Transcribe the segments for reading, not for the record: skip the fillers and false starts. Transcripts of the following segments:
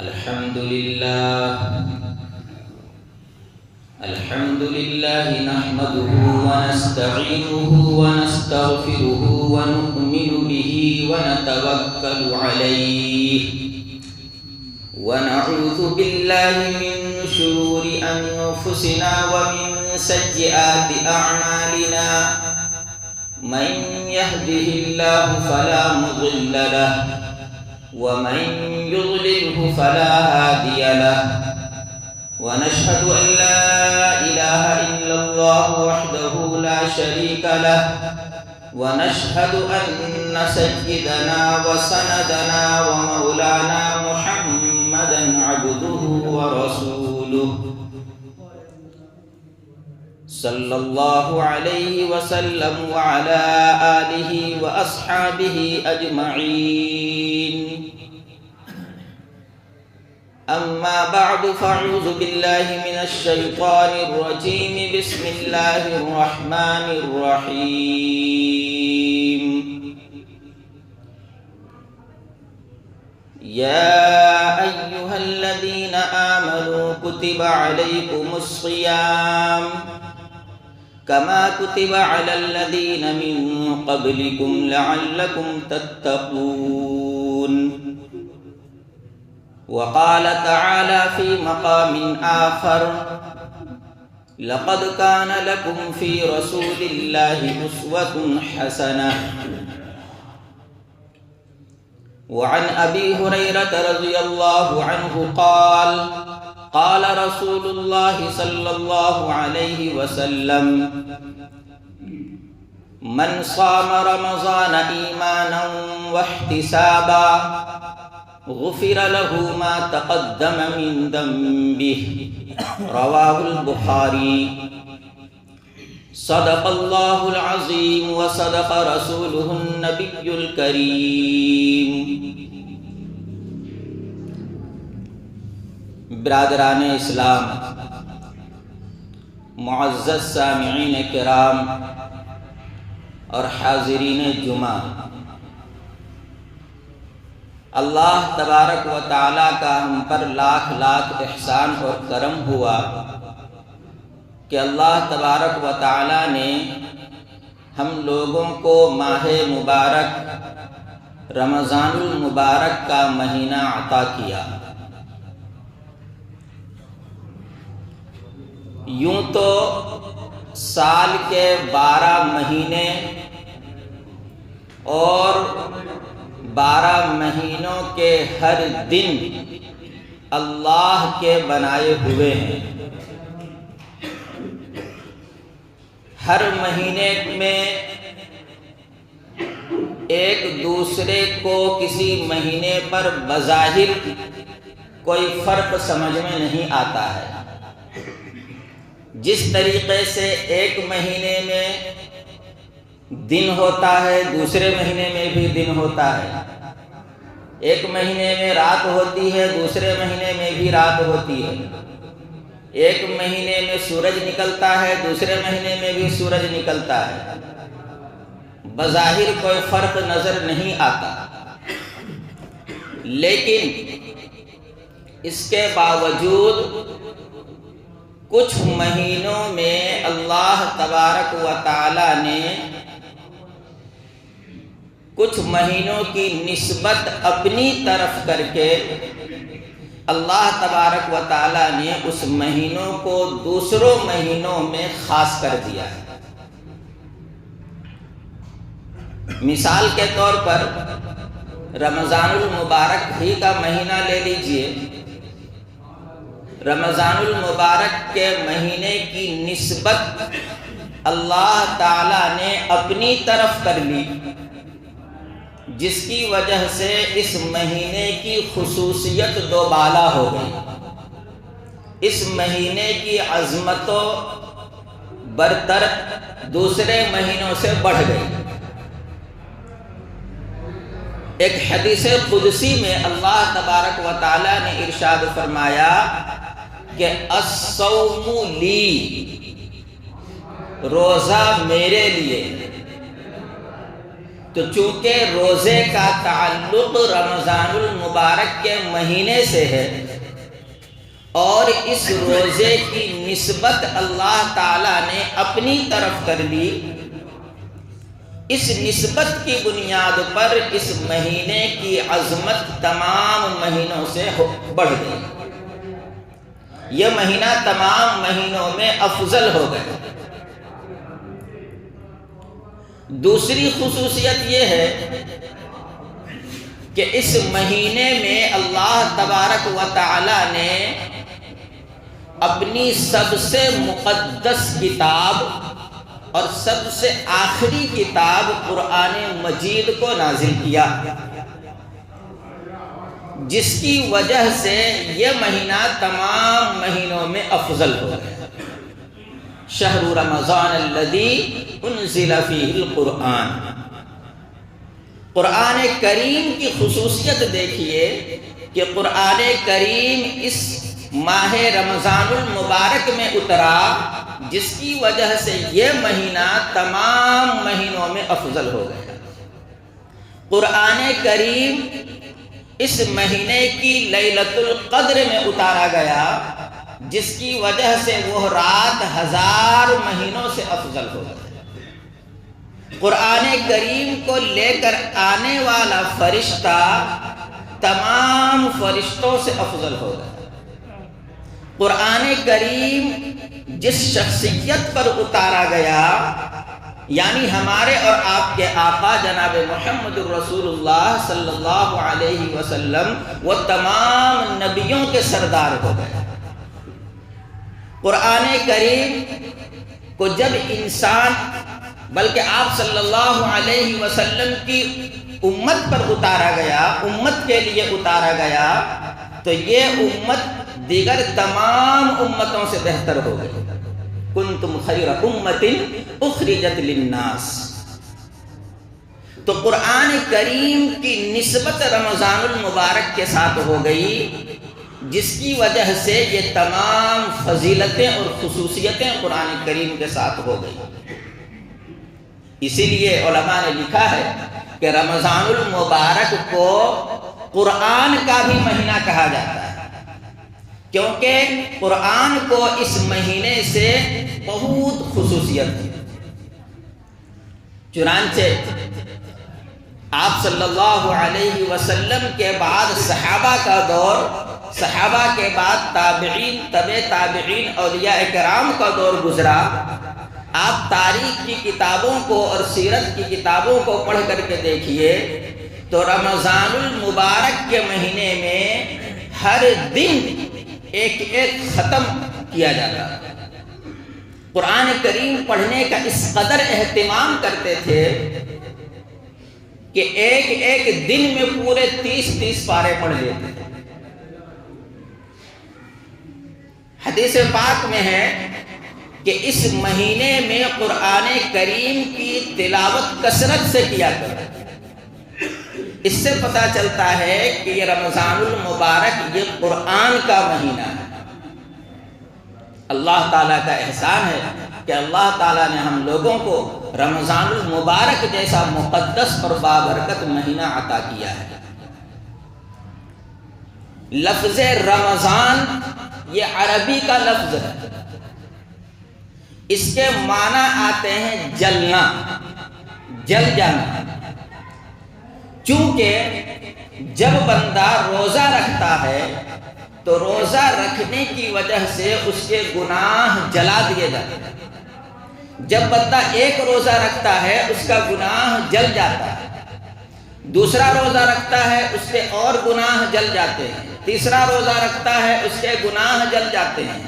الحمد لله نحمده ونستعينه ونستغفره ونؤمن به ونتوكل عليه ونعوذ بالله من شرور أنفسنا ومن سيئات أعمالنا من يهده الله فلا مضل له ومن يضلله فلا هادي له ونشهد أن لا إله إلا الله وحده لا شريك له ونشهد أن سيدنا وسندنا ومولانا محمدا عبده ورسوله صلى الله عليه وسلم وعلى آله وأصحابه أجمعين أما بعد فأعوذ بالله من الشيطان الرجيم بسم الله الرحمن الرحيم يا أيها الذين آمنوا كتب عليكم الصيام كما كتب على الذين من قبلكم لعلكم تتقون وقال تعالى في مقام آخر لقد كان لكم في رسول الله أسوة حسنة وعن أبي هريرة رضي الله عنه قال قال رسول الله صلى الله عليه وسلم من صام رمضان إيمانا واحتسابا غفر له ما تقدم من ذنبه رواه البخاري صدق الله العظيم وصدق رسوله النبي الكريم برادران اسلام، معزز سامعین کرام اور حاضرین جمعہ، اللہ تبارک و تعالیٰ کا ہم پر لاکھ لاکھ احسان اور کرم ہوا کہ اللہ تبارک و تعالیٰ نے ہم لوگوں کو ماہ مبارک رمضان المبارک کا مہینہ عطا کیا۔ یوں تو سال کے 12 مہینے اور 12 مہینوں کے ہر دن اللہ کے بنائے ہوئے ہیں۔ ہر مہینے میں ایک دوسرے کو کسی مہینے پر بظاہر کوئی فرق سمجھ میں نہیں آتا ہے۔ جس طریقے سے ایک مہینے میں دن ہوتا ہے، دوسرے مہینے میں بھی دن ہوتا ہے۔ ایک مہینے میں رات ہوتی ہے، دوسرے مہینے میں بھی رات ہوتی ہے۔ ایک مہینے میں سورج نکلتا ہے، دوسرے مہینے میں بھی سورج نکلتا ہے۔ بظاہر کوئی فرق نظر نہیں آتا، لیکن اس کے باوجود کچھ مہینوں میں اللہ تبارک و تعالی نے کچھ مہینوں کی نسبت اپنی طرف کر کے اللہ تبارک و تعالی نے اس مہینوں کو دوسروں مہینوں میں خاص کر دیا ہے۔ مثال کے طور پر رمضان المبارک ہی کا مہینہ لے لیجئے۔ رمضان المبارک کے مہینے کی نسبت اللہ تعالی نے اپنی طرف کر لی، جس کی وجہ سے اس مہینے کی خصوصیت دوبالا ہو گئی۔ اس مہینے کی عظمت و برتر دوسرے مہینوں سے بڑھ گئی۔ ایک حدیث قدسی میں اللہ تبارک و تعالی نے ارشاد فرمایا کہ الصوم لی، روزہ میرے لیے، تو چونکہ روزے کا تعلق رمضان المبارک کے مہینے سے ہے اور اس روزے کی نسبت اللہ تعالیٰ نے اپنی طرف کر لی، اس نسبت کی بنیاد پر اس مہینے کی عظمت تمام مہینوں سے بڑھ گئی، یہ مہینہ تمام مہینوں میں افضل ہو گیا۔ دوسری خصوصیت یہ ہے کہ اس مہینے میں اللہ تبارک و تعالی نے اپنی سب سے مقدس کتاب اور سب سے آخری کتاب قرآن مجید کو نازل کیا، جس کی وجہ سے یہ مہینہ تمام مہینوں میں افضل ہو گیا۔ شہر رمضان الذی انزل فیہ القرآن، قرآن کریم کی خصوصیت دیکھیے کہ قرآن کریم اس ماہ رمضان المبارک میں اترا، جس کی وجہ سے یہ مہینہ تمام مہینوں میں افضل ہو گیا۔ قرآن کریم اس مہینے کی لیلۃ القدر میں اتارا گیا، جس کی وجہ سے وہ رات 1000 مہینوں سے افضل ہو گئی۔ قرآن کریم کو لے کر آنے والا فرشتہ تمام فرشتوں سے افضل ہو گیا۔ قرآن کریم جس شخصیت پر اتارا گیا، یعنی ہمارے اور آپ کے آقا جناب محمد الرسول اللہ صلی اللہ علیہ وسلم، وہ تمام نبیوں کے سردار ہو گئے۔ قرآن کریم کو جب انسان بلکہ آپ صلی اللہ علیہ وسلم کی امت پر اتارا گیا، امت کے لیے اتارا گیا، تو یہ امت دیگر تمام امتوں سے بہتر ہو گئی۔ کنتم خیر امت اخرجت للناس۔ تو قرآن کریم کی نسبت رمضان المبارک کے ساتھ ہو گئی، جس کی وجہ سے یہ تمام فضیلتیں اور خصوصیتیں قرآن کریم کے ساتھ ہو گئی۔ اسی لیے علماء نے لکھا ہے کہ رمضان المبارک کو قرآن کا بھی مہینہ کہا جاتا ہے، کیونکہ قرآن کو اس مہینے سے بہت خصوصیت ہے۔ چنانچہ آپ صلی اللہ علیہ وسلم کے بعد صحابہ کا دور، صحابہ کے بعد تابعین، تبع تابعین، اولیاء کرام کا دور گزرا۔ آپ تاریخ کی کتابوں کو اور سیرت کی کتابوں کو پڑھ کر کے دیکھیے تو رمضان المبارک کے مہینے میں ہر دن ایک ایک ختم کیا جاتا۔ قرآن کریم پڑھنے کا اس قدر اہتمام کرتے تھے کہ ایک ایک دن میں پورے 30 پارے پڑھ لیتے تھے۔ حدیث پاک میں ہے کہ اس مہینے میں قرآن کریم کی تلاوت کثرت سے کیا کرو۔ اس سے پتہ چلتا ہے کہ یہ رمضان المبارک یہ قرآن کا مہینہ ہے۔ اللہ تعالیٰ کا احسان ہے کہ اللہ تعالیٰ نے ہم لوگوں کو رمضان المبارک جیسا مقدس اور بابرکت مہینہ عطا کیا ہے۔ لفظ رمضان یہ عربی کا لفظ ہے، اس کے معنی آتے ہیں جلنا، جل جانا۔ چونکہ جب بندہ روزہ رکھتا ہے تو روزہ رکھنے کی وجہ سے اس کے گناہ جلا دیے جاتے ہیں۔ جب بندہ ایک روزہ رکھتا ہے اس کا گناہ جل جاتا ہے، دوسرا روزہ رکھتا ہے اس کے اور گناہ جل جاتے ہیں، تیسرا روزہ رکھتا ہے اس کے گناہ جل جاتے ہیں،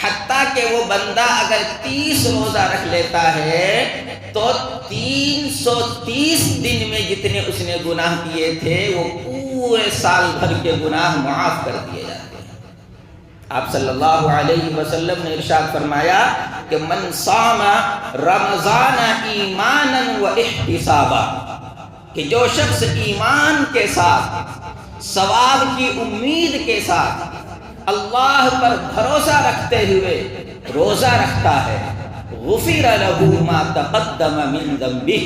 حتیٰ کہ وہ بندہ اگر 30 روزہ رکھ لیتا ہے تو 330 دن میں جتنے اس نے گناہ کیے تھے وہ پورے سال بھر کے گناہ معاف کر دیے جاتے ہیں۔ آپ صلی اللہ علیہ وسلم نے ارشاد فرمایا کہ من صام رمضان ایمانا و احتسابا، کہ جو شخص ایمان کے ساتھ، ثواب کی امید کے ساتھ، اللہ پر بھروسہ رکھتے ہوئے روزہ رکھتا ہے، غفر لہ ما تقدم من ذنبہ،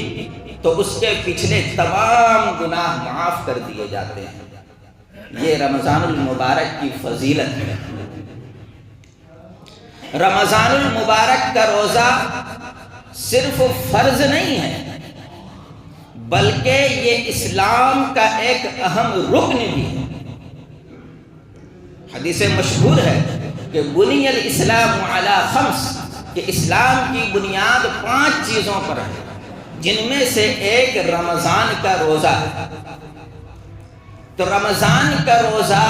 تو اس کے پچھلے تمام گناہ معاف کر دیے جاتے ہیں۔ یہ رمضان المبارک کی فضیلت ہے۔ رمضان المبارک کا روزہ صرف فرض نہیں ہے، بلکہ یہ اسلام کا ایک اہم رکن بھی ہے۔ حدیث مشہور ہے کہ بنی الاسلام علی خمس، کہ اسلام کی بنیاد 5 چیزوں پر ہے، جن میں سے ایک رمضان کا روزہ ہے۔ تو رمضان کا روزہ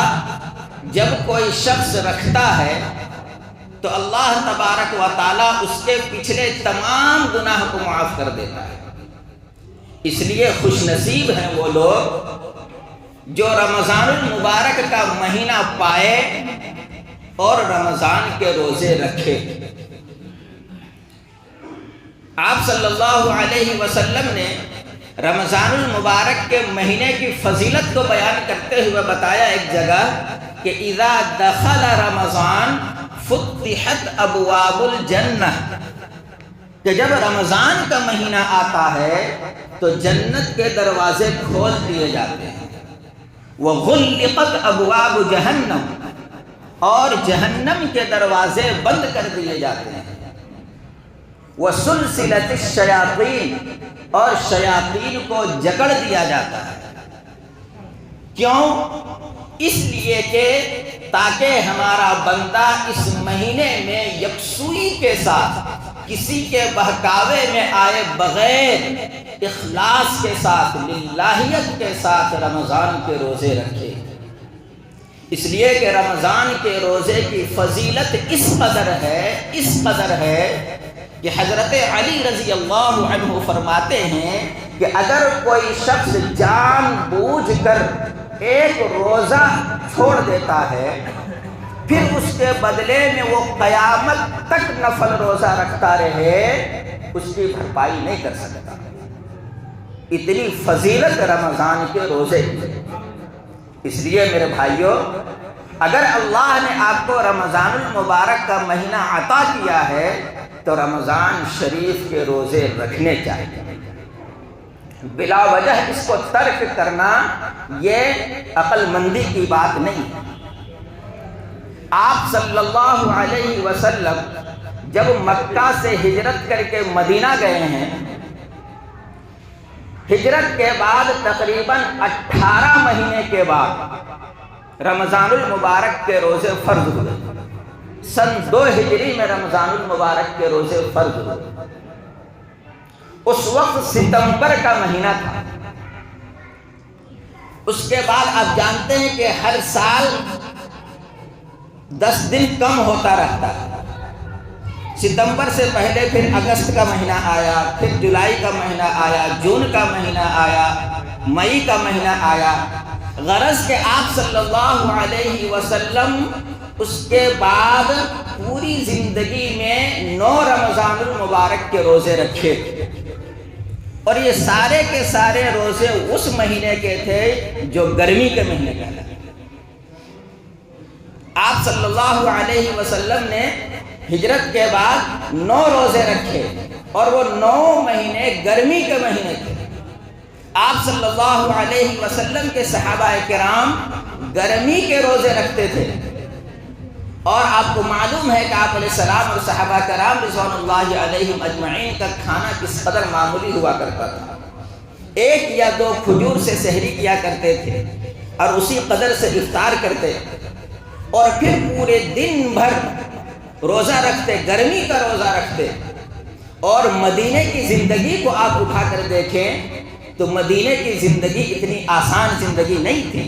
جب کوئی شخص رکھتا ہے تو اللہ تبارک و تعالیٰ اس کے پچھلے تمام گناہ کو معاف کر دیتا ہے۔ اس لیے خوش نصیب ہیں وہ لوگ جو رمضان المبارک کا مہینہ پائے اور رمضان کے روزے رکھے۔ آپ صلی اللہ علیہ وسلم نے رمضان المبارک کے مہینے کی فضیلت کو بیان کرتے ہوئے بتایا ایک جگہ کہ اذا دخل رمضان فتحت ابواب الجنہ، کہ جب رمضان کا مہینہ آتا ہے تو جنت کے دروازے کھول دیے جاتے ہیں۔ وغلقت ابواب جہنم، اور جہنم کے دروازے بند کر دیے جاتے ہیں۔ وسلسلت الشیاطین، اور شیاطین کو جکڑ دیا جاتا ہے۔ کیوں؟ اس لیے کہ تاکہ ہمارا بندہ اس مہینے میں یکسوئی کے ساتھ، کسی کے بہکاوے میں آئے بغیر، اخلاص کے ساتھ، للہیت کے ساتھ رمضان کے روزے رکھے۔ اس لیے کہ رمضان کے روزے کی فضیلت اس قدر ہے کہ حضرت علی رضی اللہ عنہ فرماتے ہیں کہ اگر کوئی شخص جان بوجھ کر ایک روزہ چھوڑ دیتا ہے، پھر اس کے بدلے میں وہ قیامت تک نفل روزہ رکھتا رہے، اس کی بھرپائی نہیں کر سکتا۔ اتنی فضیلت رمضان کے روزے کی۔ اس لیے میرے بھائیوں، اگر اللہ نے آپ کو رمضان المبارک کا مہینہ عطا کیا ہے تو رمضان شریف کے روزے رکھنے چاہیے۔ بلا وجہ اس کو ترک کرنا یہ عقل مندی کی بات نہیں ہے۔ آپ صلی اللہ علیہ وسلم جب مکہ سے ہجرت کر کے مدینہ گئے ہیں، ہجرت کے بعد تقریباً 18 مہینے کے بعد رمضان المبارک کے روزے فرض ہوئے۔ سن 2 ہجری میں رمضان المبارک کے روزے فرض ہوئے۔ اس وقت ستمبر کا مہینہ تھا۔ اس کے بعد آپ جانتے ہیں کہ ہر سال 10 دن کم ہوتا رہتا ہے۔ ستمبر سے پہلے پھر اگست کا مہینہ آیا، پھر جولائی کا مہینہ آیا، جون کا مہینہ آیا، مئی کا مہینہ آیا۔ غرض کہ آپ صلی اللہ علیہ وسلم اس کے بعد پوری زندگی میں 9 رمضان المبارک کے روزے رکھے، اور یہ سارے کے سارے روزے اس مہینے کے تھے جو گرمی کے مہینے کا تھا۔ آپ صلی اللہ علیہ وسلم نے ہجرت کے بعد 9 روزے رکھے، اور وہ 9 مہینے گرمی کے مہینے تھے۔ آپ صلی اللہ علیہ وسلم کے صحابہ کرام گرمی کے روزے رکھتے تھے، اور آپ کو معلوم ہے کہ آپ علیہ السلام اور صحابہ کرام رضوان اللہ علیہم اجمعین کا کھانا کس قدر معمولی ہوا کرتا تھا۔ 1 یا 2 کھجور سے سحری کیا کرتے تھے، اور اسی قدر سے افطار کرتے، اور پھر پورے دن بھر روزہ رکھتے، گرمی کا روزہ رکھتے۔ اور مدینے کی زندگی کو آپ اٹھا کر دیکھیں تو مدینے کی زندگی اتنی آسان زندگی نہیں تھی۔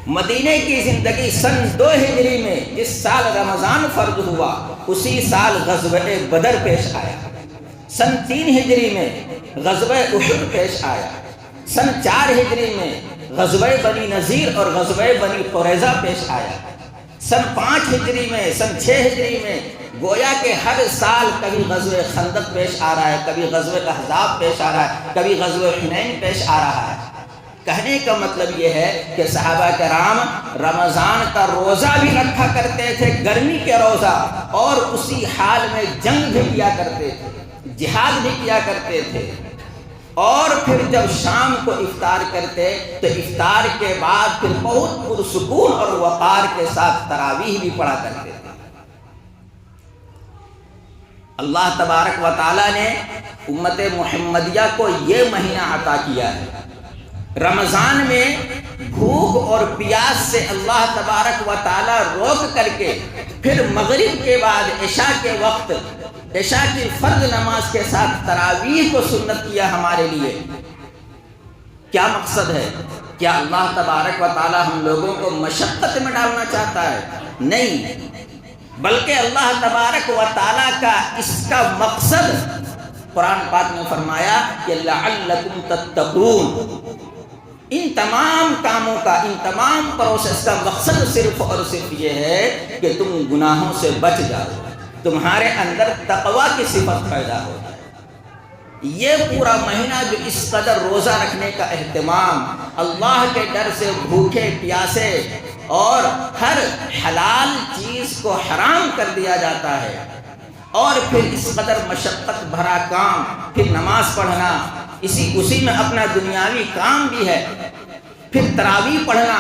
مدینے کی زندگی سن 2 ہجری میں جس سال رمضان فرض ہوا، اسی سال غزوہ بدر پیش آیا۔ سن 3 ہجری میں غزوہ احد پیش آیا۔ سن 4 ہجری میں غزوہ بنی نذیر اور غزوہ بنی قریظہ پیش آیا۔ سن 5 ہجری میں، سن 6 ہجری میں گویا کہ ہر سال کبھی غزوہ خندق پیش آ رہا ہے، کبھی غزوہ احزاب پیش آ رہا ہے، کبھی غزوہ حنین پیش آ رہا ہے۔ کہنے کا مطلب یہ ہے کہ صحابہ کرام رمضان کا روزہ بھی رکھا کرتے تھے، گرمی کے روزہ، اور اسی حال میں جنگ بھی کیا کرتے تھے، جہاد بھی کیا کرتے تھے۔ اور پھر جب شام کو افطار کرتے تو افطار کے بعد پھر بہت پرسکون اور وقار کے ساتھ تراویح بھی پڑھا کرتے تھے۔ اللہ تبارک و تعالیٰ نے امت محمدیہ کو یہ مہینہ عطا کیا ہے۔ رمضان میں بھوک اور پیاس سے اللہ تبارک و تعالیٰ روک کر کے پھر مغرب کے بعد عشاء کے وقت عشاء کی فرض نماز کے ساتھ تراویح کو سنت کیا ہمارے لیے۔ کیا مقصد ہے؟ کیا اللہ تبارک و تعالیٰ ہم لوگوں کو مشقت میں ڈالنا چاہتا ہے؟ نہیں، بلکہ اللہ تبارک و تعالیٰ کا اس کا مقصد قرآن پاک میں فرمایا کہ لعلکم تتقون۔ ان تمام کاموں کا، ان تمام پروسیس کا مقصد صرف اور صرف یہ ہے کہ تم گناہوں سے بچ جاؤ، تمہارے اندر تقوی کی صفت پیدا ہو جائے۔ یہ پورا مہینہ جو اس قدر روزہ رکھنے کا اہتمام، اللہ کے ڈر سے بھوکے پیاسے اور ہر حلال چیز کو حرام کر دیا جاتا ہے، اور پھر اس قدر مشقت بھرا کام، پھر نماز پڑھنا، اسی میں اپنا دنیاوی کام بھی ہے، پھر تراویح پڑھنا۔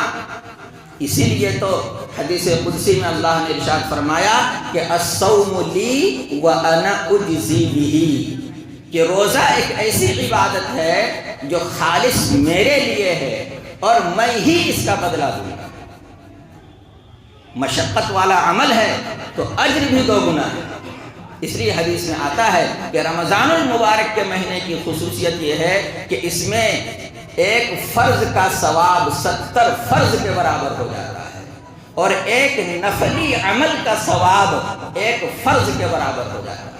اسی لیے تو حدیث قدسی میں اللہ نے ارشاد فرمایا کہ الصوم لی وانا اجزی بہ، کہ روزہ ایک ایسی عبادت ہے جو خالص میرے لیے ہے اور میں ہی اس کا بدلہ دوں گا۔ مشقت والا عمل ہے تو اجر بھی 2 گنا ہے۔ اس لیے حدیث میں آتا ہے کہ رمضان المبارک کے مہینے کی خصوصیت یہ ہے کہ اس میں ایک فرض کا ثواب 70 فرض کے برابر ہو جاتا ہے، اور ایک نفلی عمل کا ثواب ایک فرض کے برابر ہو جاتا ہے۔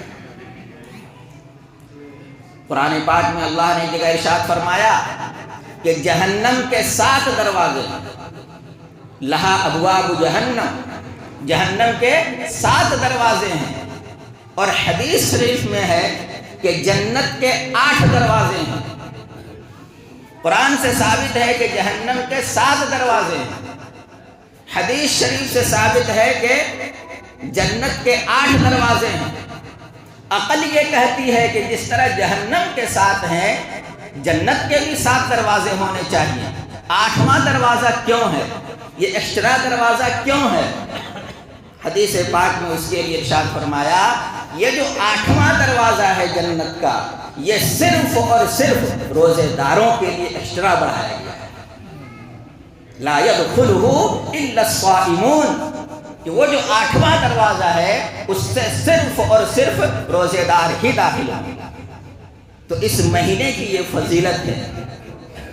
قرآن پاک میں اللہ نے جگہ ارشاد فرمایا کہ جہنم کے 7 دروازے، لہا ابواب جہنم، جہنم کے 7 دروازے ہیں، اور حدیث شریف میں ہے کہ جنت کے 8 دروازے ہیں۔ قرآن سے ثابت ہے کہ جہنم کے 7 دروازے ہیں، حدیث شریف سے ثابت ہے کہ جنت کے 8 دروازے ہیں۔ عقل یہ کہتی ہے کہ جس طرح جہنم کے 7 ہیں، جنت کے بھی 7 دروازے ہونے چاہیے۔ 8واں دروازہ کیوں ہے؟ یہ ایکسٹرا دروازہ کیوں ہے؟ حدیث پاک میں اس کے لیے ارشاد فرمایا یہ جو 8واں دروازہ ہے جنت کا، یہ صرف اور صرف روزے داروں کے لیے ایکسٹرا بڑھایا گیا ہے۔ لا يدخلہ الا الصائمون، کہ وہ جو 8واں دروازہ ہے اس سے صرف اور صرف روزے دار ہی داخل ہوں۔ تو اس مہینے کی یہ فضیلت ہے۔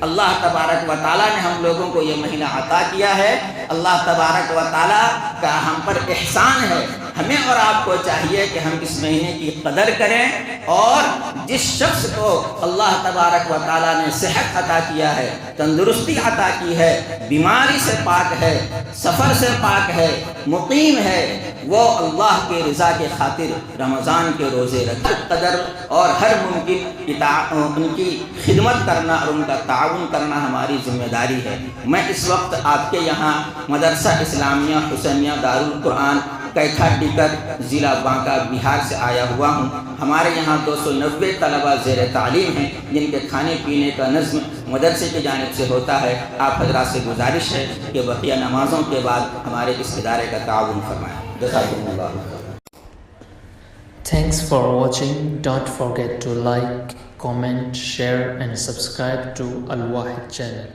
اللہ تبارک و تعالیٰ نے ہم لوگوں کو یہ مہینہ عطا کیا ہے۔ اللہ تبارک و تعالیٰ کا ہم پر احسان ہے۔ ہمیں اور آپ کو چاہیے کہ ہم اس مہینے کی قدر کریں، اور جس شخص کو اللہ تبارک و تعالیٰ نے صحت عطا کیا ہے، تندرستی عطا کی ہے، بیماری سے پاک ہے، سفر سے پاک ہے، مقیم ہے، وہ اللہ کی رضا کے خاطر رمضان کے روزے رکھے، قدر اور ہر ممکن ان کی خدمت کرنا اور ان کا تعاون کرنا ہماری ذمہ داری ہے۔ میں اس وقت آپ کے یہاں مدرسہ اسلامیہ حسینیہ دارالقرآن کیتھا ٹیکر ضلع بانکا بہار سے آیا ہوا ہوں۔ ہمارے یہاں 290 طلبہ زیر تعلیم ہیں جن کے کھانے پینے کا نظم مدرسے کی جانب سے ہوتا ہے۔ آپ حضرات سے گزارش ہے کہ بقیہ نمازوں کے بعد ہمارے اس ادارے کا تعاون فرمائیں۔ جزاکم اللہ خیر۔ Thanks for watching. Don't forget to like, comment, share and subscribe to Al Wahid channel.